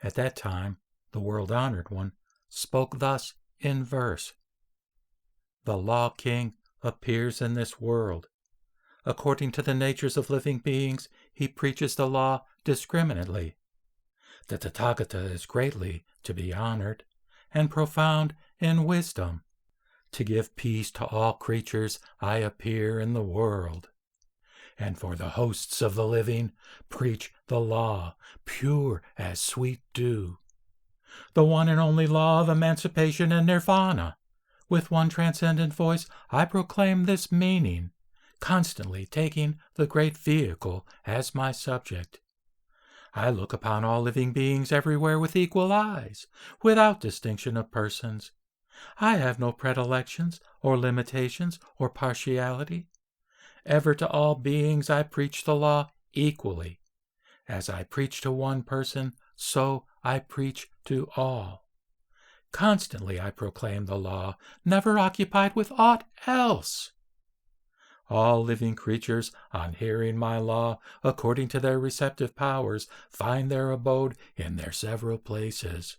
At that time, the world-honored one spoke thus in verse. The Law King appears in this world. According to the natures of living beings, he preaches the law discriminately. The Tathagata is greatly to be honored and profound in wisdom. To give peace to all creatures, I appear in the world. And for the hosts of the living, preach the law, pure as sweet dew. The one and only law of emancipation and nirvana. With one transcendent voice, I proclaim this meaning, constantly taking the great vehicle as my subject. I look upon all living beings everywhere with equal eyes, without distinction of persons. I have no predilections or limitations or partiality. Ever to all beings I preach the law equally. As I preach to one person, so I preach to all. Constantly I proclaim the law, never occupied with aught else. All living creatures, on hearing my law, according to their receptive powers, find their abode in their several places.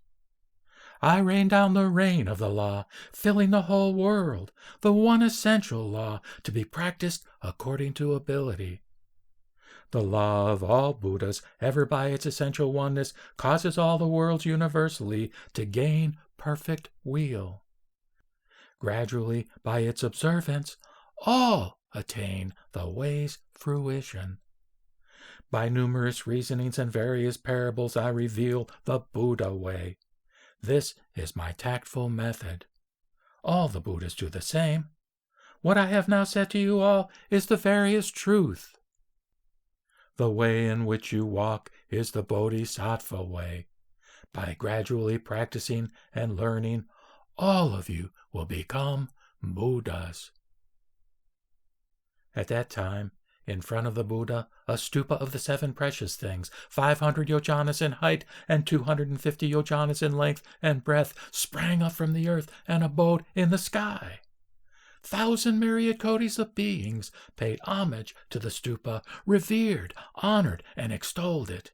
I rain down the rain of the law, filling the whole world, the one essential law to be practiced according to ability. The law of all Buddhas, ever by its essential oneness, causes all the worlds universally to gain perfect weal. Gradually, by its observance, all attain the way's fruition. By numerous reasonings and various parables I reveal the Buddha way. This is my tactful method. All the Buddhas do the same. What I have now said to you all is the veriest truth. The way in which you walk is the bodhisattva way. By gradually practicing and learning, all of you will become Buddhas. At that time, in front of the Buddha, a stupa of the 7 precious things, 500 yojanas in height and 250 yojanas in length and breadth, sprang up from the earth and abode in the sky. 1,000 myriad cotis of beings paid homage to the stupa, revered, honored, and extolled it.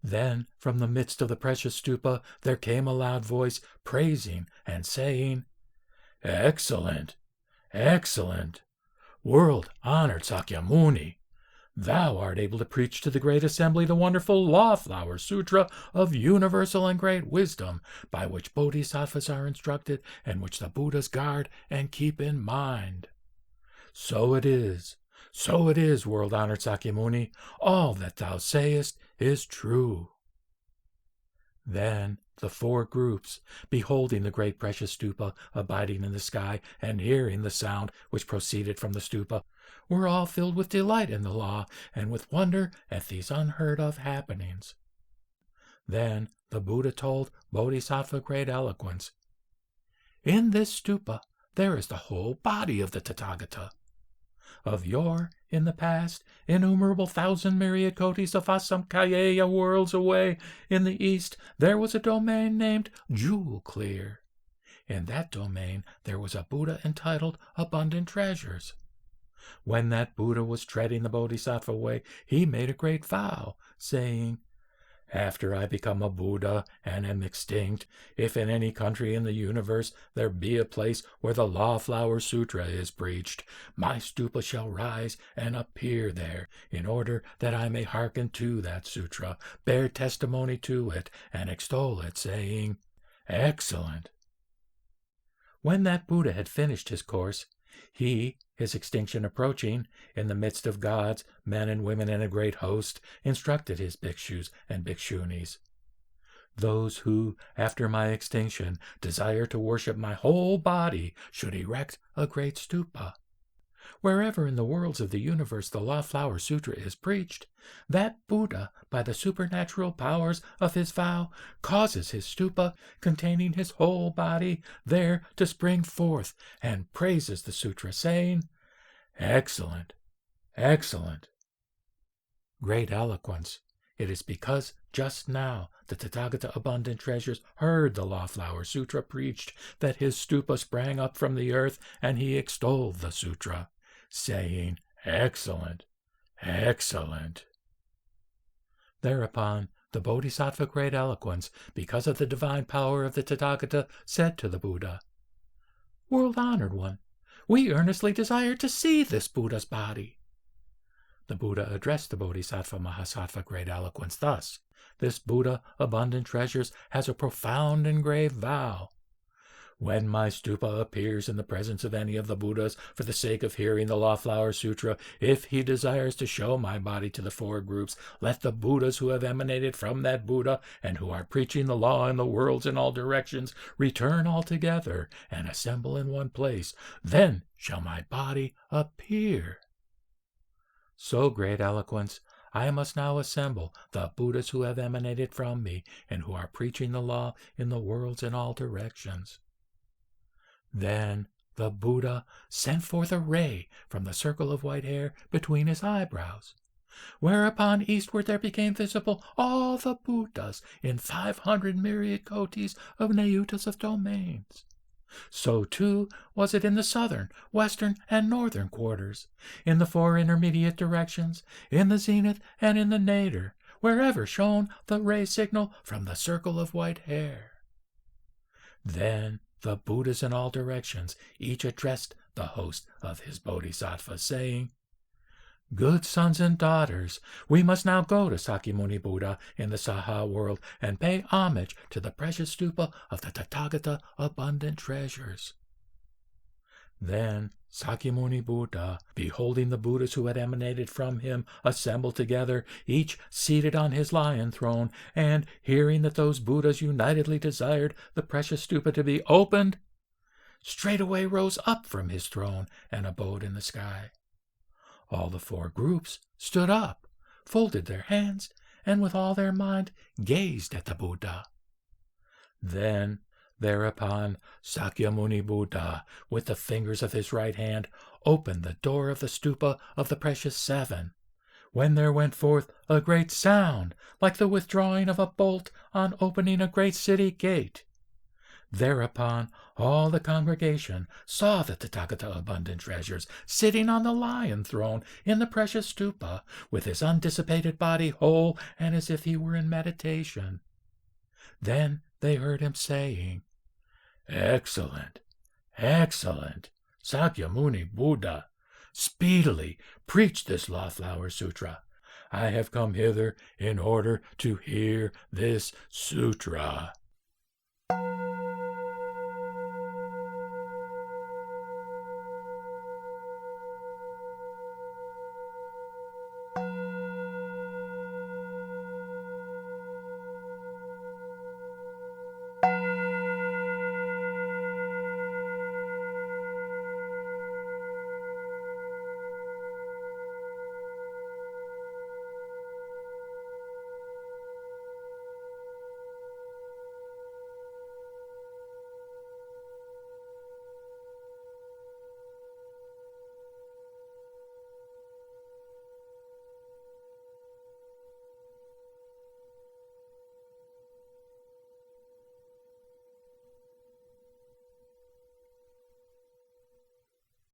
Then, from the midst of the precious stupa, there came a loud voice, praising and saying, "Excellent! Excellent! World-honored Sakyamuni! Thou art able to preach to the great assembly the wonderful Law-Flower Sutra of universal and great wisdom, by which bodhisattvas are instructed, and which the Buddhas guard and keep in mind. So it is, world-honored Sakyamuni. All that thou sayest is true." Then the 4 groups, beholding the great precious stupa abiding in the sky, and hearing the sound which proceeded from the stupa, were all filled with delight in the law, and with wonder at these unheard-of happenings. Then the Buddha told Bodhisattva great eloquence, "In this stupa there is the whole body of the Tathagata. Of yore, in the past, innumerable 1,000 myriad cotis of Asamkhyeya worlds away, in the east, there was a domain named Jewel Clear. In that domain there was a Buddha entitled Abundant Treasures. When that Buddha was treading the Bodhisattva way, he made a great vow, saying, 'After I become a Buddha and am extinct, if in any country in the universe there be a place where the Law-Flower Sutra is preached, my stupa shall rise and appear there, in order that I may hearken to that sutra, bear testimony to it, and extol it, saying, Excellent!' When that Buddha had finished his course, he, his extinction approaching, in the midst of gods, men and women in a great host, instructed his bhikshus and bhikshunis. Those who, after my extinction, desire to worship my whole body should erect a great stupa. Wherever in the worlds of the universe the Law-Flower Sutra is preached, that Buddha, by the supernatural powers of his vow, causes his stupa, containing his whole body, there to spring forth, and praises the sutra, saying, 'Excellent! Excellent!' Great eloquence! It is because just now the Tathagata Abundant Treasures heard the Law-Flower Sutra preached that his stupa sprang up from the earth, and he extolled the sutra, saying, 'Excellent! Excellent!' Thereupon The Bodhisattva Great Eloquence, because of the divine power of the Tathagata, said to the Buddha, "World-honored one, we earnestly desire to see this Buddha's body." The Buddha addressed the Bodhisattva Mahasattva Great Eloquence thus: "This Buddha, abundant treasures, has a profound and grave vow. When my stupa appears in the presence of any of the Buddhas for the sake of hearing the Law-Flower Sutra, if he desires to show my body to the four groups, let the Buddhas who have emanated from that Buddha and who are preaching the law in the worlds in all directions return all together and assemble in one place. Then shall my body appear." So, Great Eloquence, I must now assemble the Buddhas who have emanated from me and who are preaching the law in the worlds in all directions. Then the Buddha sent forth a ray from the circle of white hair between his eyebrows, whereupon eastward there became visible all the Buddhas in 500 myriad kotis of nayutas of domains. So too was it in the southern, western, and northern quarters, in the four intermediate directions, in the zenith and in the nadir, wherever shone the ray signal from the circle of white hair. Then the Buddhas in all directions each addressed the host of his bodhisattvas, saying, "Good sons and daughters, we must now go to Sakyamuni Buddha in the Saha world and pay homage to the precious stupa of the Tathagata abundant treasures." Then Sakyamuni Buddha, beholding the Buddhas who had emanated from him assembled together, each seated on his lion throne, and hearing that those Buddhas unitedly desired the precious stupa to be opened, straightway rose up from his throne and abode in the sky. All the four groups stood up, folded their hands, and with all their mind gazed at the Buddha. Then thereupon Sakyamuni Buddha, with the fingers of his right hand, opened the door of the stupa of the precious seven, when there went forth a great sound, like the withdrawing of a bolt on opening a great city gate. Thereupon all the congregation saw the Tathagata abundant treasures sitting on the lion throne in the precious stupa, with his undissipated body whole and as if he were in meditation. Then they heard him saying, "Excellent, excellent, Sakyamuni Buddha, speedily preach this Law-Flower Sutra. I have come hither in order to hear this sutra."